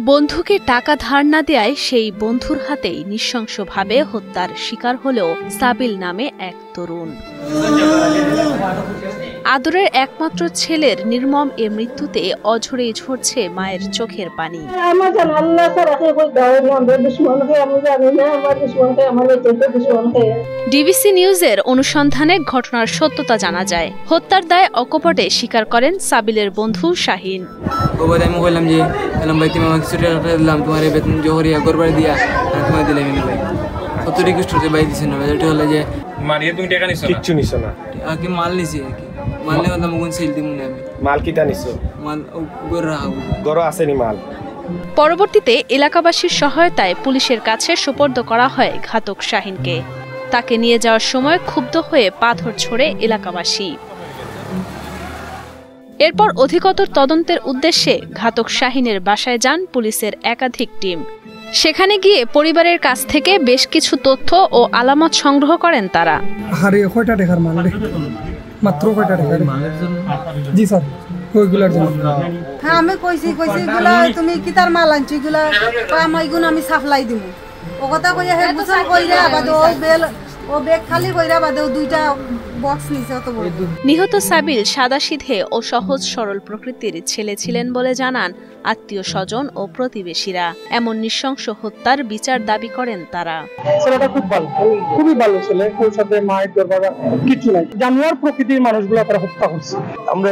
বন্ধুকে টাকা ধার না দেয়ায় সেই বন্ধুর হাতেই নৃশংসভাবে হত্যার শিকার হলো সাবিল নামে এক তরুণ। আদরের একমাত্র ছেলের নির্মম এ মৃত্যুতে অঝরেই ঝরছে মায়ের চোখের পানি। ডিবিসি নিউজের অনুসন্ধানে ঘটনার সত্যতা জানা যায়। হত্যার দায় অকপটে স্বীকার করেন সাবিলের বন্ধু শাহিন। পরবর্তীতে এলাকাবাসীর সহায়তায় পুলিশের কাছে সোপর্দ করা হয় ঘাতক শাহিনকে। তাকে নিয়ে যাওয়ার সময় ক্ষুব্ধ হয়ে পাথর ছোড়ে এলাকাবাসী। এরপর অধিকতর তদন্তের উদ্দেশ্যে ঘাতক শাহিনের বাসায় যান পুলিশের একাধিক টিম। সেখানে গিয়ে পরিবারের কাছ থেকে বেশ কিছু তথ্য ও আলামত সংগ্রহ করেন তারা। আমি কইছি এগুলা তুমি কি তার মাল আনছো এগুলা এগুলো আমি সাপ্লাই দিব ও কথা কইয়া হে বুঝাল কইরা বাদে ও ব্যাগ খালি কইরা বাদে দুইটা বক্স নিছে অত বড়। নিহত সাবিল সাদাসিধে ও সহজ সরল প্রকৃতির ছেলে ছিলেন বলে জানান আত্মীয় স্বজন ও প্রতিবেশীরা। এমন নৃশংস হত্যার বিচার দাবি করেন তারা। ছেলেটা খুবই ভালো ছেলে, ওর সাথে মায়ের দরবার কিছু নাই, জানোয়ার প্রকৃতির মানুষগুলো তারা হত্যা করছে। আমরা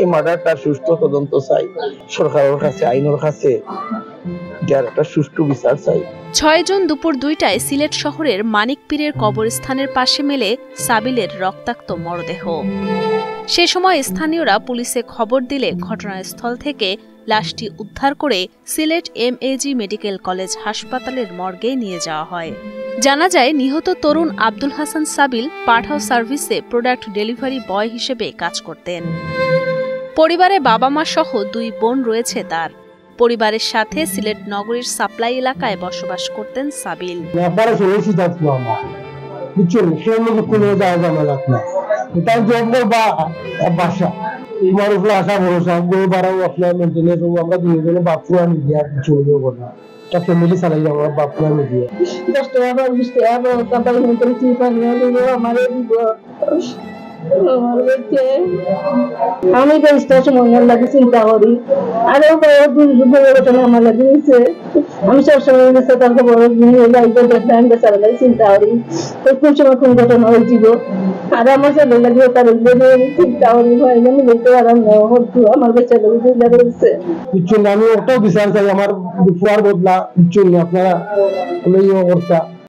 এই মার্ডারটা সুষ্ঠু তদন্ত চাই, সরকারের কাছে আইনের কাছে যার একটা সুষ্ঠু বিচার চাই। ৬ জুন দুপুর ২টায় সিলেট শহরের মানিকপীরের কবরস্থানের পাশে মেলে সাবিলের রক্তাক্ত মরদেহ। সে সময় স্থানীয়রা পুলিশে খবর দিলে ঘটনাস্থল থেকে লাশটি উদ্ধার করে সিলেট এমএজি মেডিকেল কলেজ হাসপাতালের মর্গে নিয়ে যাওয়া হয়। জানা যায় নিহত তরুণ আব্দুল হাসান সাবিল পাঠাও সার্ভিসে প্রোডাক্ট ডেলিভারি বয় হিসেবে কাজ করতেন। পরিবারে বাবা মা সহ ২ বোন রয়েছে তার। পরিবারের সাথে সিলেট নগরীর সাপ্লাই এলাকায় বসবাস করতেন সাবিল। আমি মনের লাগে চিন্তা করি আরো ঘটনা আমার লাগে নিচ্ছে। আমি সবসময় চিন্তা করি কোন সময় কোন ঘটনা হয়েছিল আর আমার ছেলে লাগে তার চিন্তা করি আমার ছেলে আমি ওটাও বিচার চাই, আমার বদলা আপনারা